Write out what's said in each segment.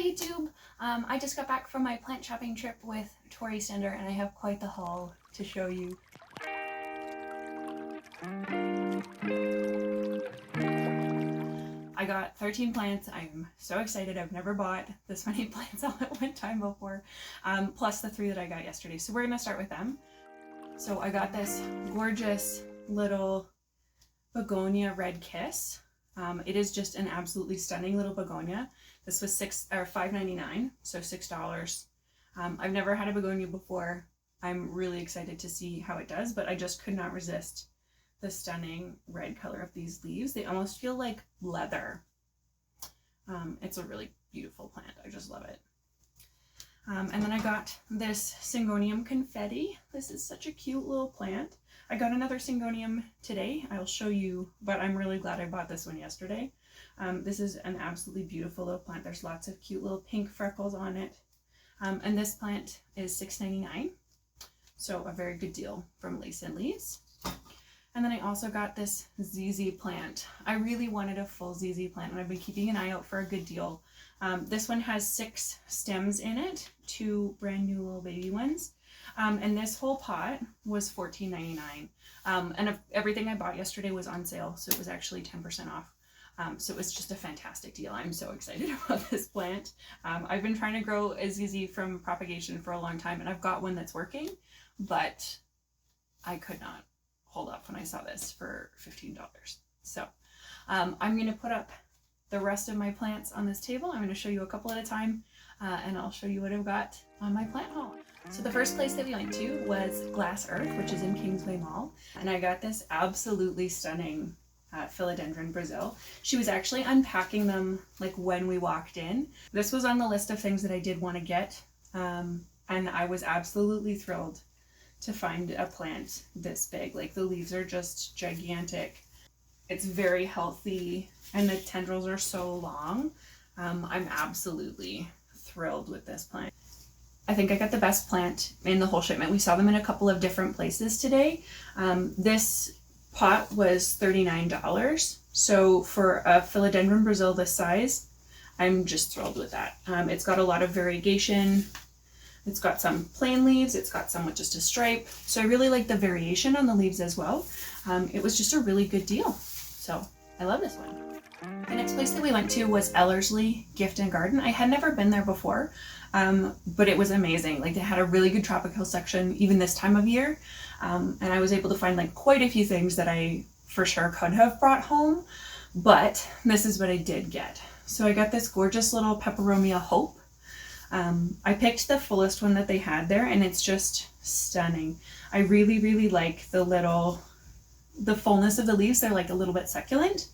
YouTube. I just got back from my plant shopping trip with Tory and I, and I have quite the haul to show you. I got 13 plants. I'm so excited. I've never bought this many plants all at one time before, plus the 3 that I got yesterday. So we're gonna start with them. So I got this gorgeous little begonia red kiss. It is just an absolutely stunning little begonia. This was $5.99, so $6. I've never had a begonia before. I'm really excited to see how it does, but I just could not resist the stunning red color of these leaves. They almost feel like leather. It's a really beautiful plant. I just love it. And then I got this Syngonium confetti. This is such a cute little plant. I got another Syngonium today. I'll show you, but I'm really glad I bought this one yesterday. This is an absolutely beautiful little plant. There's lots of cute little pink freckles on it. And this plant is $6.99. So a very good deal from Lace and Leaves. And then I also got this ZZ plant. I really wanted a full ZZ plant, and I've been keeping an eye out for a good deal. This one has 6 stems in it, 2 brand new little baby ones. And this whole pot was $14.99. And everything I bought yesterday was on sale, so it was actually 10% off. So it was just a fantastic deal. I'm so excited about this plant. I've been trying to grow a ZZ from propagation for a long time, and I've got one that's working, but I could not hold up when I saw this for $15. So I'm going to put up the rest of my plants on this table. I'm going to show you a couple at a time, and I'll show you what I've got on my plant haul. So the first place that we went to was Glass Earth, which is in Kingsway Mall, and I got this absolutely stunning Philodendron Brazil. She was actually unpacking them like when we walked in. This was on the list of things that I did want to get, and I was absolutely thrilled to find a plant this big. Like, the leaves are just gigantic. It's very healthy, and the tendrils are so long. I'm absolutely thrilled with this plant. I think I got the best plant in the whole shipment. We saw them in a couple of different places today. This pot was $39. So for a Philodendron Brazil this size, I'm just thrilled with that. It's got a lot of variegation. It's got some plain leaves. It's got some with just a stripe. So I really like the variation on the leaves as well. It was just a really good deal. So I love this one. The next place that we went to was Ellerslie Gift and Garden. I had never been there before, but it was amazing. Like, they had a really good tropical section even this time of year. And I was able to find like quite a few things that I for sure could have brought home, but this is what I did get. So I got this gorgeous little Peperomia Hope. I picked the fullest one that they had there, and it's just stunning. I really, really like the fullness of the leaves. They're like a little bit succulent.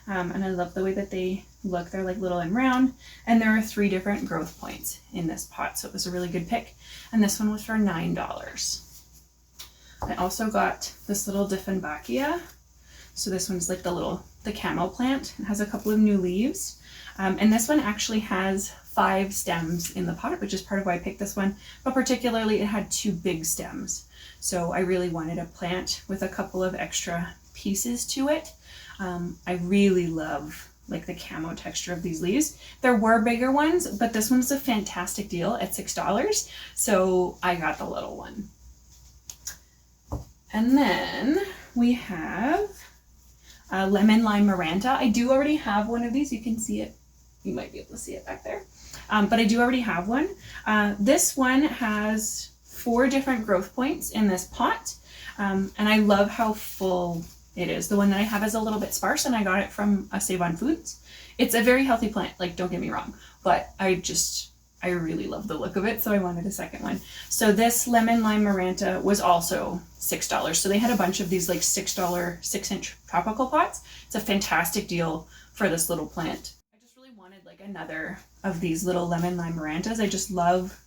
And I love the way that they look. They're like little and round, and there are 3 different growth points in this pot, so it was a really good pick. And this one was for $9. I also got this little Dieffenbachia. So this one's like the camo plant. It has a couple of new leaves. And this one actually has 5 stems in the pot, which is part of why I picked this one, but particularly it had 2 big stems. So I really wanted a plant with a couple of extra pieces to it. I really love like the camo texture of these leaves. There were bigger ones, but this one's a fantastic deal at $6. So I got the little one. And then we have Lemon Lime Maranta. I do already have one of these. You can see it. You might be able to see it back there. But I do already have one. This one has 4 different growth points in this pot. And I love how full it is. The one that I have is a little bit sparse, and I got it from Save on Foods. It's a very healthy plant, like, don't get me wrong, but I really love the look of it, so I wanted a second one. So this Lemon Lime Maranta was also $6. So they had a bunch of these like $6 6-inch tropical pots. It's a fantastic deal for this little plant. I just really wanted like another of these little Lemon Lime Marantas. I just love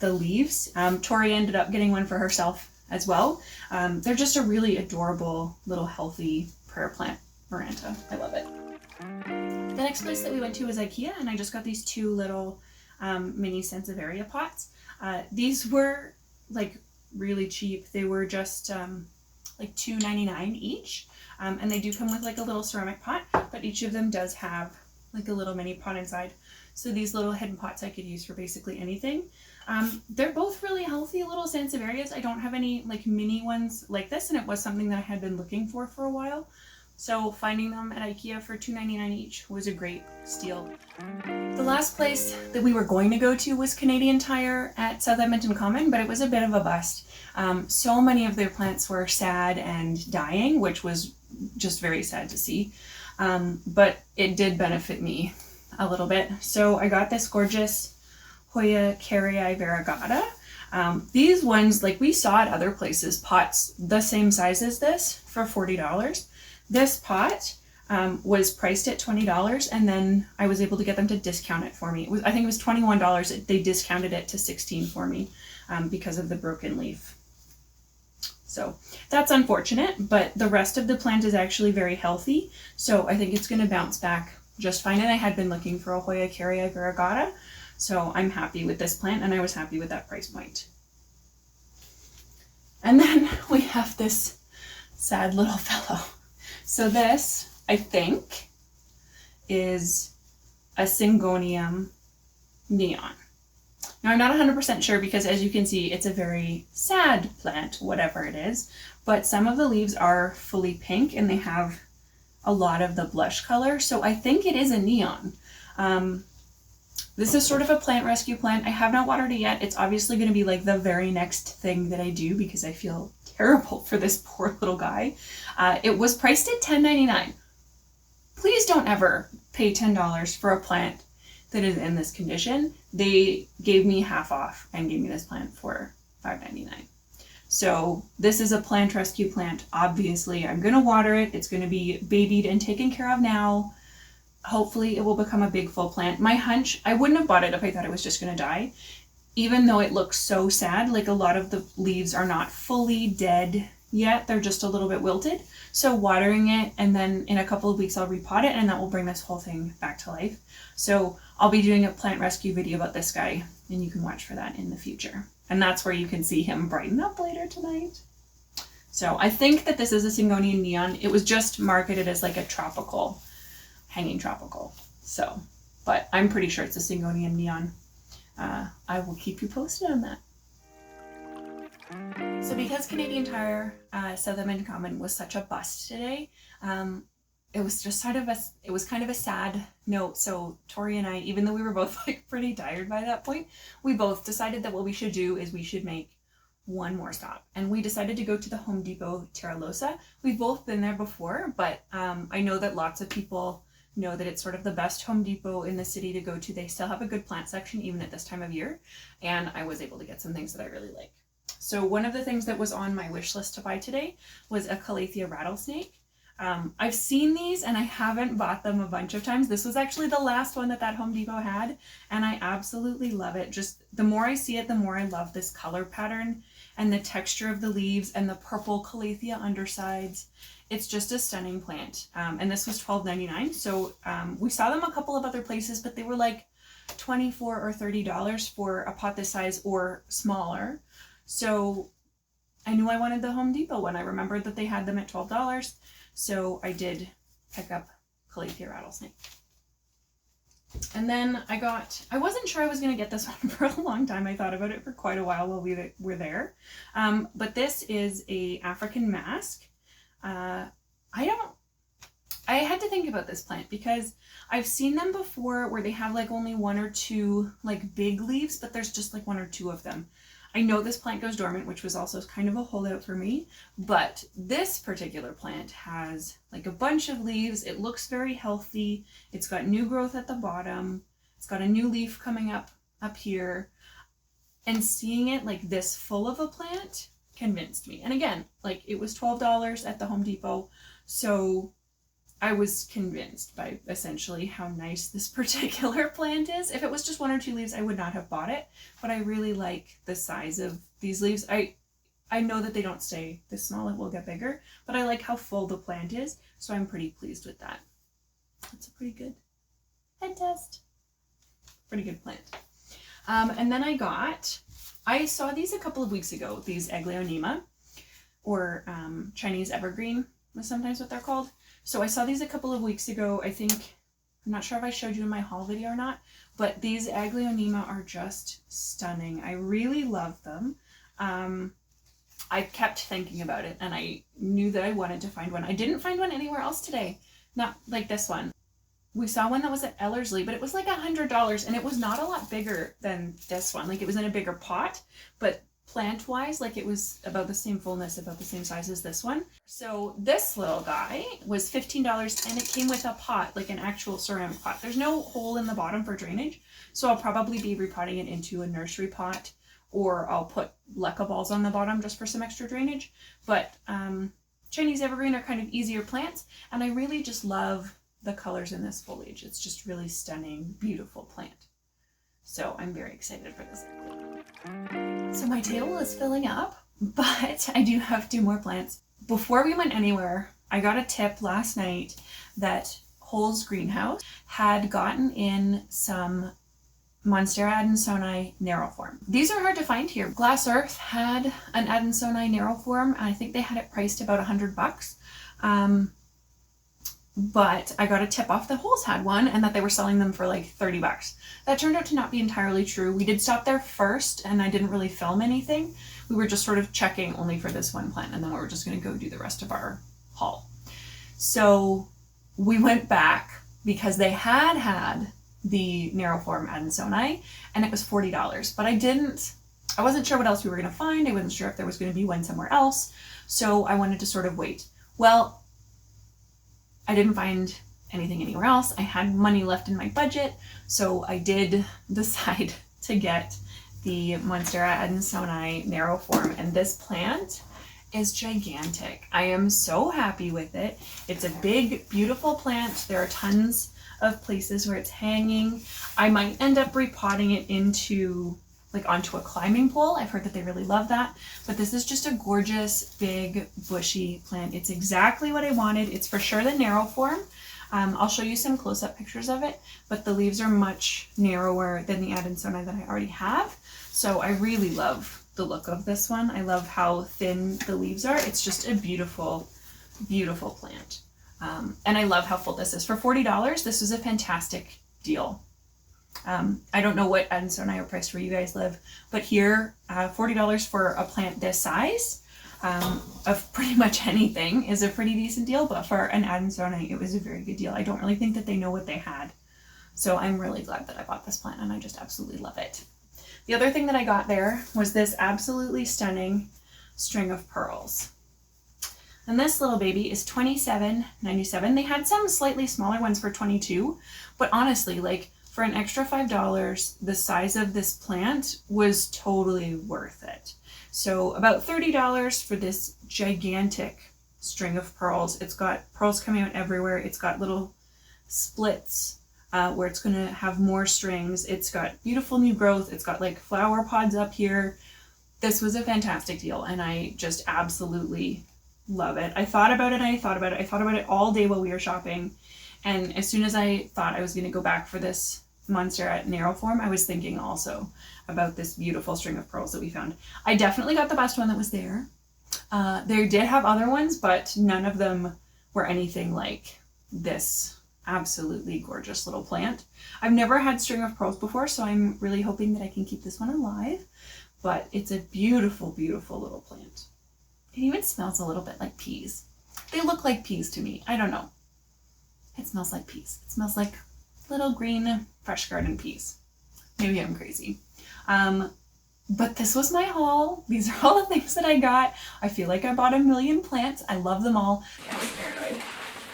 the leaves. Tori ended up getting one for herself as well. They're just a really adorable little healthy prayer plant Maranta. I love it. The next place that we went to was IKEA, and I just got these 2 little mini Sansevieria pots. These were like really cheap. They were just like $2.99 each, and they do come with like a little ceramic pot, but each of them does have like a little mini pot inside So these little hidden pots I could use for basically anything. They're both really healthy little sansevierias. I don't have any like mini ones like this, and it was something that I had been looking for a while. So finding them at IKEA for $2.99 each was a great steal. The last place that we were going to go to was Canadian Tire at South Edmonton Common, but it was a bit of a bust. So many of their plants were sad and dying, which was just very sad to see. But it did benefit me a little bit. So I got this gorgeous Hoya carrii variegata. These ones, like we saw at other places, pots the same size as this for $40. This pot was priced at $20, and then I was able to get them to discount it for me. I think it was $21. They discounted it to $16 for me because of the broken leaf. So that's unfortunate, but the rest of the plant is actually very healthy. So I think it's going to bounce back just fine. And I had been looking for a Hoya carrii variegata, so I'm happy with this plant, and I was happy with that price point. And then we have this sad little fellow. So this, I think, is a Syngonium neon. Now I'm not 100% sure because, as you can see, it's a very sad plant, whatever it is, but some of the leaves are fully pink and they have a lot of the blush color, so I think it is a neon. This is sort of a plant rescue plant. I have not watered it yet. It's obviously going to be like the very next thing that I do because I feel terrible for this poor little guy. It was priced at $10.99. Please don't ever pay $10 for a plant that is in this condition. They gave me half off and gave me this plant for $5.99. So this is a plant rescue plant. Obviously, I'm going to water it. It's going to be babied and taken care of now. Hopefully it will become a big full plant. My hunch, I wouldn't have bought it if I thought it was just going to die. Even though it looks so sad, like a lot of the leaves are not fully dead yet. They're just a little bit wilted. So watering it, and then in a couple of weeks I'll repot it, and that will bring this whole thing back to life. So I'll be doing a plant rescue video about this guy, and you can watch for that in the future. And that's where you can see him brighten up later tonight. So I think that this is a Syngonium neon. It was just marketed as like a tropical, hanging tropical. So, but I'm pretty sure it's a Syngonium neon. I will keep you posted on that. So because Canadian Tire South Edmonton Common was such a bust today, it was just kind of a sad note. So Tory and I, even though we were both like pretty tired by that point, we both decided that what we should do is we should make one more stop. And we decided to go to the Home Depot Terralosa. We've both been there before, but I know that lots of people know that it's sort of the best Home Depot in the city to go to. They still have a good plant section even at this time of year, and I was able to get some things that I really like. So one of the things that was on my wish list to buy today was a Calathea rattlesnake. I've seen these and I haven't bought them a bunch of times. This was actually the last one that Home Depot had, and I absolutely love it. Just the more I see it, the more I love this color pattern and the texture of the leaves and the purple Calathea undersides. It's just a stunning plant. And this was $12.99. So we saw them a couple of other places, but they were like $24 or $30 for a pot this size or smaller. So I knew I wanted the Home Depot one. I remembered that they had them at $12. So I did pick up Calathea rattlesnake. And then I wasn't sure I was going to get this one for a long time. I thought about it for quite a while we were there. But this is a African mask. I had to think about this plant because I've seen them before where they have like only one or two like big leaves, but there's just like one or two of them. I know this plant goes dormant, which was also kind of a holdout for me, but this particular plant has like a bunch of leaves. It looks very healthy. It's got new growth at the bottom. It's got a new leaf coming up here, and seeing it like this full of a plant convinced me. And again, like it was $12 at the Home Depot, so I was convinced by essentially how nice this particular plant is. If it was just one or two leaves, I would not have bought it, but I really like the size of these leaves. I know that they don't stay this small, it will get bigger, but I like how full the plant is, so I'm pretty pleased with that. That's a pretty good head test. Pretty good plant. And then I saw these a couple of weeks ago, these Aglaonema, or Chinese evergreen was sometimes what they're called. So I saw these a couple of weeks ago. I think I'm not sure if I showed you in my haul video or not, but these Aglaonema are just stunning. I really love them. I kept thinking about it and I knew that I wanted to find one. I didn't find one anywhere else today. Not like this one. We saw one that was at Ellerslie, but it was like $100 and it was not a lot bigger than this one. Like it was in a bigger pot, but plant wise, like it was about the same fullness, about the same size as this one. So this little guy was $15 and it came with a pot, like an actual ceramic pot. There's no hole in the bottom for drainage. So I'll probably be repotting it into a nursery pot, or I'll put leca balls on the bottom just for some extra drainage. But Chinese evergreen are kind of easier plants, and I really just love the colors in this foliage. It's just really stunning, beautiful plant. So I'm very excited for this. So my table is filling up, but I do have 2 more plants. Before we went anywhere, I got a tip last night that Hole's greenhouse had gotten in some Monstera adansonii narrow-form. These are hard to find here. Glass Earth had an adansonii narrow-form, and I think they had it priced about $100. But I got a tip off that Holes had one and that they were selling them for like $30. That turned out to not be entirely true. We did stop there first and I didn't really film anything. We were just sort of checking only for this one plant, and then we were just going to go do the rest of our haul. So we went back because they had the narrow form adansonii and it was $40, but I wasn't sure what else we were going to find. I wasn't sure if there was going to be one somewhere else. So I wanted to sort of wait. Well, I didn't find anything anywhere else. I had money left in my budget, so I did decide to get the Monstera adansonii narrow form, and this plant is gigantic. I am so happy with it. It's a big, beautiful plant. There are tons of places where it's hanging. I might end up repotting it onto a climbing pole. I've heard that they really love that, but this is just a gorgeous, big, bushy plant. It's exactly what I wanted. It's for sure the narrow form. I'll show you some close-up pictures of it, but the leaves are much narrower than the adansonii that I already have. So I really love the look of this one. I love how thin the leaves are. It's just a beautiful, beautiful plant. And I love how full this is. For $40, this is a fantastic deal. I don't know what adansonii are priced where you guys live, but here, $40 for a plant this size of pretty much anything is a pretty decent deal, but for an adansonii, it was a very good deal. I don't really think that they know what they had. So I'm really glad that I bought this plant, and I just absolutely love it. The other thing that I got there was this absolutely stunning string of pearls. And this little baby is $27.97. They had some slightly smaller ones for $22, but honestly, like, for an extra $5, the size of this plant was totally worth it. So about $30 for this gigantic string of pearls. It's got pearls coming out everywhere. It's got little splits where it's going to have more strings. It's got beautiful new growth. It's got like flower pods up here. This was a fantastic deal, and I just absolutely love it. I thought about it. I thought about it all day while we were shopping. And as soon as I thought I was going to go back for this Monstera narrow form, I was thinking also about this beautiful string of pearls that we found. I definitely got the best one that was there. They did have other ones, but none of them were anything like this absolutely gorgeous little plant. I've never had string of pearls before, so I'm really hoping that I can keep this one alive, but it's a beautiful, beautiful little plant. It even smells a little bit like peas. They look like peas to me. I don't know. It smells like peas. It smells like little green fresh garden peas. Maybe I'm crazy. But this was my haul. These are all the things that I got. I feel like I bought a million plants. I love them all. I was paranoid.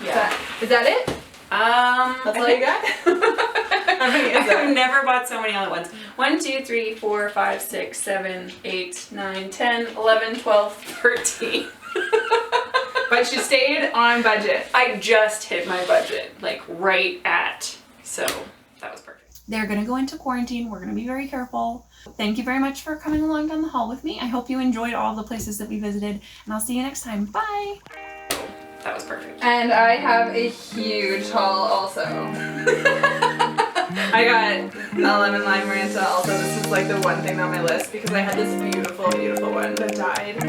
Yeah. Is that it? That's all you got? How many is that? I've never bought so many all at once. 1, 2, 3, 4, 5, 6, 7, 8, 9, 10, 11, 12, 13. But you stayed on budget. I just hit my budget, like right at, so that was perfect. They're gonna go into quarantine. We're gonna be very careful. Thank you very much for coming along down the haul with me. I hope you enjoyed all the places that we visited, and I'll see you next time. Bye. That was perfect. And I have a huge haul also. I got a lemon lime Maranta also. This is like the one thing on my list because I had this beautiful, beautiful one that died.